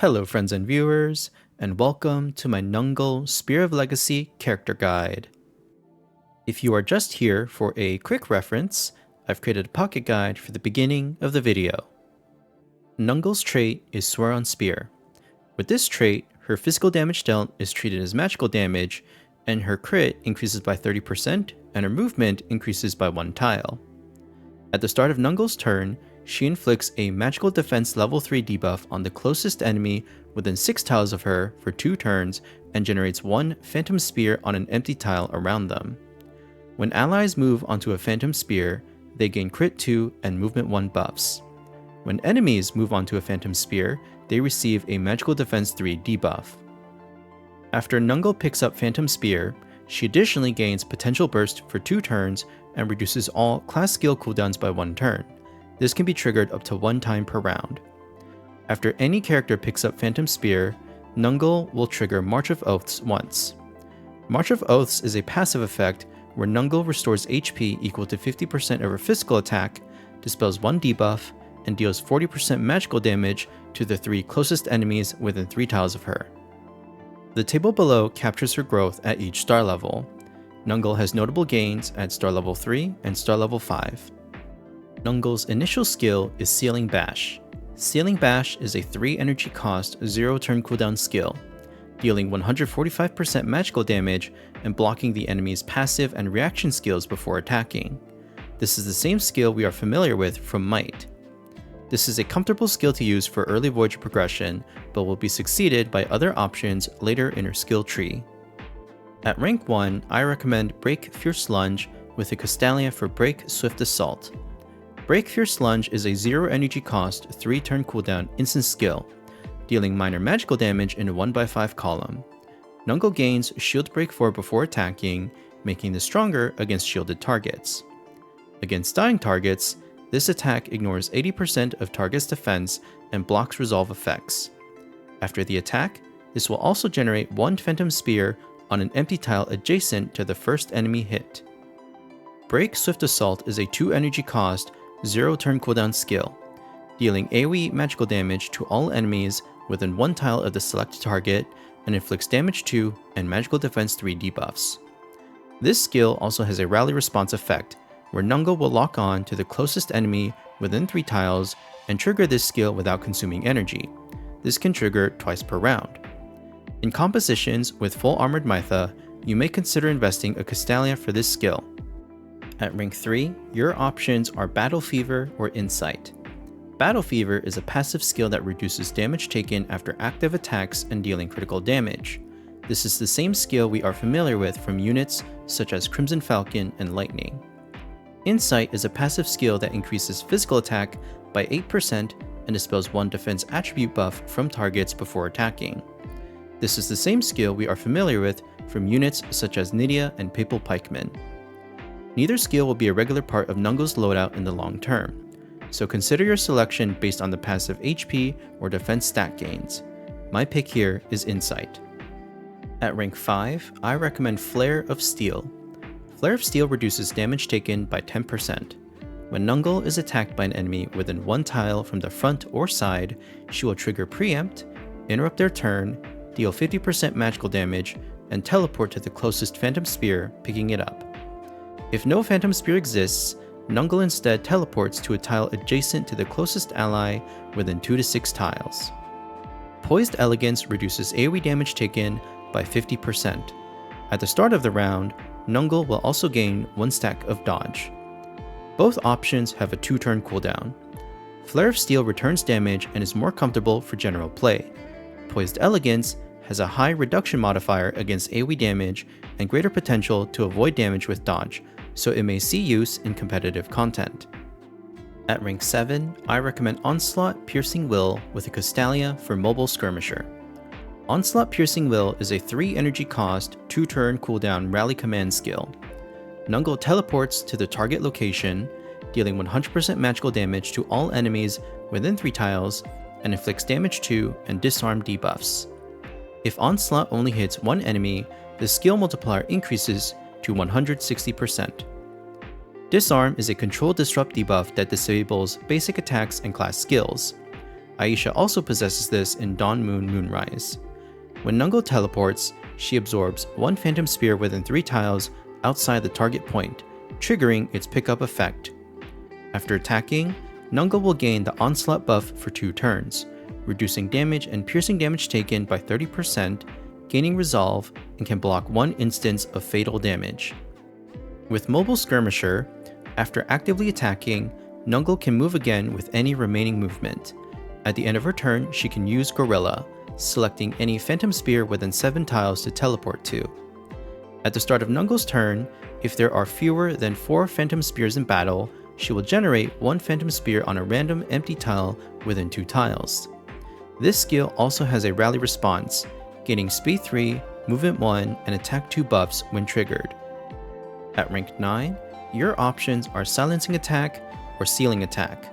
Hello friends and viewers, and welcome to my Nungal Spear of Legacy character guide. If you are just here for a quick reference, I've created a pocket guide for the beginning of the video. Nungal's trait is Swear on Spear. With this trait, her physical damage dealt is treated as magical damage, and her crit increases by 30% and her movement increases by 1 tile. At the start of Nungal's turn, she inflicts a magical defense level 3 debuff on the closest enemy within 6 tiles of her for 2 turns and generates 1 phantom spear on an empty tile around them. When allies move onto a phantom spear, they gain crit 2 and movement 1 buffs. When enemies move onto a phantom spear, they receive a magical defense 3 debuff. After Nungal picks up phantom spear, she additionally gains potential burst for 2 turns and reduces all class skill cooldowns by 1 turn. This can be triggered up to 1 time per round. After any character picks up Phantom Spear, Nungal will trigger March of Oaths once. March of Oaths is a passive effect where Nungal restores HP equal to 50% of her physical attack, dispels 1 debuff, and deals 40% magical damage to the 3 closest enemies within 3 tiles of her. The table below captures her growth at each star level. Nungal has notable gains at star level 3 and star level 5. Nungal's initial skill is Sealing Bash. Sealing Bash is a 3 energy cost, 0 turn cooldown skill, dealing 145% magical damage and blocking the enemy's passive and reaction skills before attacking. This is the same skill we are familiar with from Might. This is a comfortable skill to use for early Voyager progression, but will be succeeded by other options later in her skill tree. At rank 1, I recommend Break Fierce Lunge with a Castalia for Break Swift Assault. Break Fierce Lunge is a 0 energy cost, 3 turn cooldown instant skill, dealing minor magical damage in a 1x5 column. Nungal gains Shield Break 4 before attacking, making this stronger against shielded targets. Against dying targets, this attack ignores 80% of target's defense and blocks resolve effects. After the attack, this will also generate 1 Phantom Spear on an empty tile adjacent to the first enemy hit. Break Swift Assault is a 2 energy cost, 0 turn cooldown skill, dealing AoE magical damage to all enemies within 1 tile of the selected target and inflicts damage 2 and magical defense 3 debuffs. This skill also has a rally response effect, where Nungal will lock on to the closest enemy within 3 tiles and trigger this skill without consuming energy. This can trigger twice per round. In compositions with full armored Mytha, you may consider investing a Castalia for this skill. At rank 3, your options are Battle Fever or Insight. Battle Fever is a passive skill that reduces damage taken after active attacks and dealing critical damage. This is the same skill we are familiar with from units such as Crimson Falcon and Lightning. Insight is a passive skill that increases physical attack by 8% and dispels 1 defense attribute buff from targets before attacking. This is the same skill we are familiar with from units such as Nydia and Papal Pikemen. Neither skill will be a regular part of Nungal's loadout in the long term, so consider your selection based on the passive HP or defense stat gains. My pick here is Insight. At rank 5, I recommend Flare of Steel. Flare of Steel reduces damage taken by 10%. When Nungal is attacked by an enemy within 1 tile from the front or side, she will trigger Preempt, interrupt their turn, deal 50% magical damage, and teleport to the closest Phantom Spear, picking it up. If no Phantom Spear exists, Nungal instead teleports to a tile adjacent to the closest ally within 2 to 6 tiles. Poised Elegance reduces AoE damage taken by 50%. At the start of the round, Nungal will also gain 1 stack of dodge. Both options have a 2 turn cooldown. Flare of Steel returns damage and is more comfortable for general play. Poised Elegance has a high reduction modifier against AoE damage and greater potential to avoid damage with dodge, so it may see use in competitive content. At rank 7, I recommend Onslaught Piercing Will with a Castalia for Mobile Skirmisher. Onslaught Piercing Will is a 3 energy cost, 2 turn cooldown rally command skill. Nungal teleports to the target location, dealing 100% magical damage to all enemies within 3 tiles, and inflicts damage 2 and disarm debuffs. If Onslaught only hits 1 enemy, the skill multiplier increases to 160%. Disarm is a control disrupt debuff that disables basic attacks and class skills. Aisha also possesses this in Dawn Moon Moonrise. When Nungal teleports, she absorbs 1 Phantom Spear within 3 tiles outside the target point, triggering its pickup effect. After attacking, Nungal will gain the Onslaught buff for 2 turns, reducing damage and piercing damage taken by 30%, gaining Resolve, and can block 1 instance of fatal damage. With Mobile Skirmisher, after actively attacking, Nungal can move again with any remaining movement. At the end of her turn, she can use Gorilla, selecting any Phantom Spear within 7 tiles to teleport to. At the start of Nungal's turn, if there are fewer than 4 Phantom Spears in battle, she will generate 1 Phantom Spear on a random empty tile within 2 tiles. This skill also has a rally response, gaining Speed 3, Movement 1, and Attack 2 buffs when triggered. At rank 9, your options are Silencing Attack or Sealing Attack.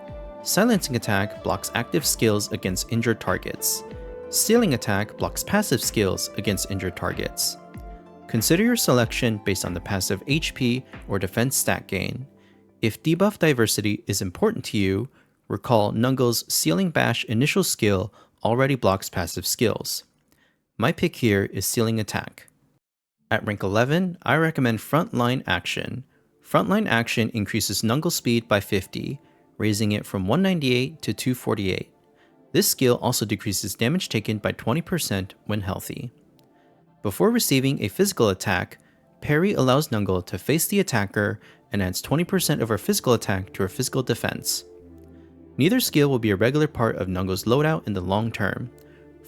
Silencing Attack blocks active skills against injured targets. Sealing Attack blocks passive skills against injured targets. Consider your selection based on the passive HP or defense stat gain. If debuff diversity is important to you, recall Nungal's Sealing Bash initial skill already blocks passive skills. My pick here is Sealing Attack. At rank 11, I recommend Frontline Action. Frontline Action increases Nungal's speed by 50, raising it from 198 to 248. This skill also decreases damage taken by 20% when healthy. Before receiving a physical attack, Parry allows Nungal to face the attacker and adds 20% of her physical attack to her physical defense. Neither skill will be a regular part of Nungal's loadout in the long term.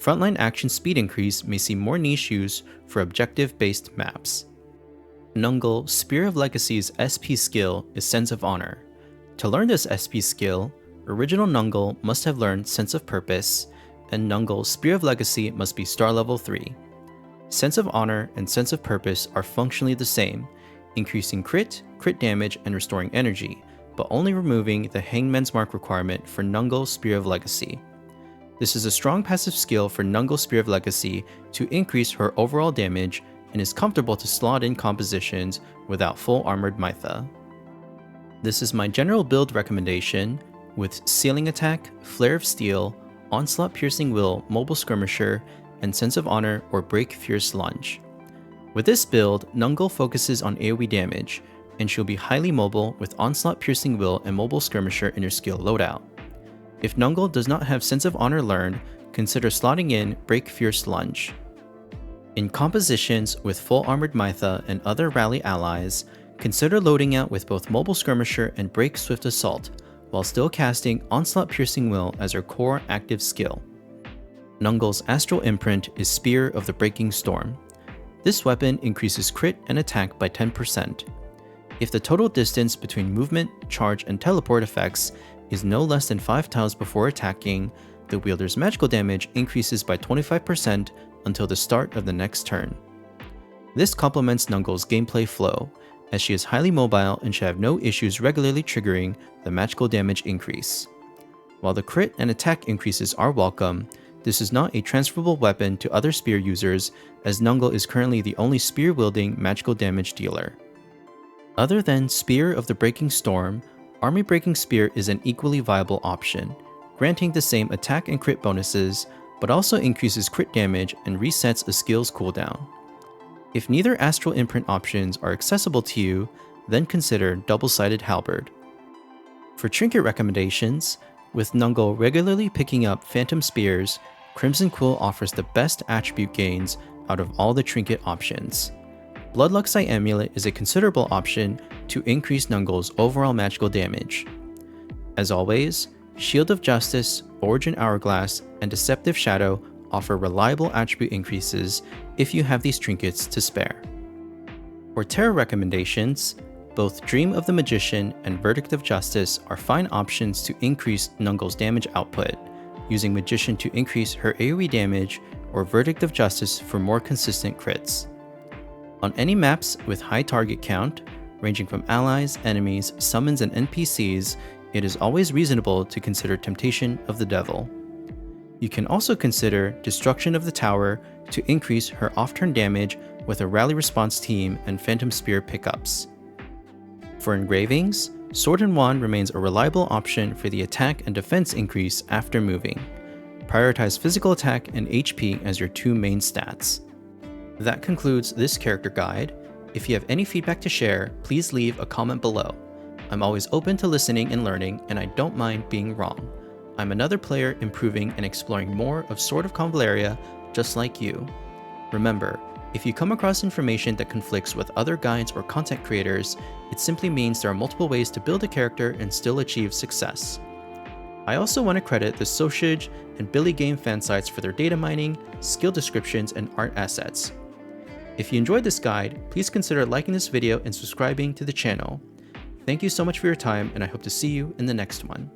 Frontline Action speed increase may see more niche use for objective-based maps. Nungal Spear of Legacy's SP skill is Sense of Honor. To learn this SP skill, original Nungal must have learned Sense of Purpose, and Nungal Spear of Legacy must be star level 3. Sense of Honor and Sense of Purpose are functionally the same, increasing crit damage, and restoring energy, but only removing the Hangman's Mark requirement for Nungal Spear of Legacy. This is a strong passive skill for Nungal Spear of Legacy to increase her overall damage and is comfortable to slot in compositions without full armored Mytha. This is my general build recommendation with Sealing Attack, Flare of Steel, Onslaught Piercing Will, Mobile Skirmisher, and Sense of Honor or Break Fierce Lunge. With this build, Nungal focuses on AoE damage, and she'll be highly mobile with Onslaught Piercing Will and Mobile Skirmisher in her skill loadout. If Nungal does not have Sense of Honor learned, consider slotting in Break Fierce Lunge. In compositions with full armored Mytha and other rally allies, consider loading out with both Mobile Skirmisher and Break Swift Assault, while still casting Onslaught Piercing Will as her core active skill. Nungal's Astral Imprint is Spear of the Breaking Storm. This weapon increases crit and attack by 10%. If the total distance between movement, charge, and teleport effects is no less than 5 tiles before attacking, the wielder's magical damage increases by 25% until the start of the next turn. This complements Nungal's gameplay flow, as she is highly mobile and should have no issues regularly triggering the magical damage increase. While the crit and attack increases are welcome, this is not a transferable weapon to other spear users, as Nungal is currently the only spear-wielding magical damage dealer. Other than Spear of the Breaking Storm, Army Breaking Spear is an equally viable option, granting the same attack and crit bonuses, but also increases crit damage and resets a skill's cooldown. If neither Astral Imprint options are accessible to you, then consider Double-Sided Halberd. For trinket recommendations, with Nungal regularly picking up Phantom Spears, Crimson Quill offers the best attribute gains out of all the trinket options. Bloodluxite Amulet is a considerable option to increase Nungal's overall magical damage. As always, Shield of Justice, Origin Hourglass, and Deceptive Shadow offer reliable attribute increases if you have these trinkets to spare. For terror recommendations, both Dream of the Magician and Verdict of Justice are fine options to increase Nungal's damage output, using Magician to increase her AoE damage or Verdict of Justice for more consistent crits. On any maps with high target count, ranging from allies, enemies, summons, and NPCs, it is always reasonable to consider Temptation of the Devil. You can also consider Destruction of the Tower to increase her off-turn damage with a Rally Response team and Phantom Spear pickups. For Engravings, Sword and Wand remains a reliable option for the attack and defense increase after moving. prioritize physical attack and HP as your two main stats. That concludes this character guide. If you have any feedback to share, please leave a comment below. I'm always open to listening and learning, and I don't mind being wrong. I'm another player improving and exploring more of Sword of Convallaria just like you. Remember, if you come across information that conflicts with other guides or content creators, it simply means there are multiple ways to build a character and still achieve success. I also want to credit the Sociage and Billy Game fan sites for their data mining, skill descriptions, and art assets. If you enjoyed this guide, please consider liking this video and subscribing to the channel. Thank you so much for your time, and I hope to see you in the next one.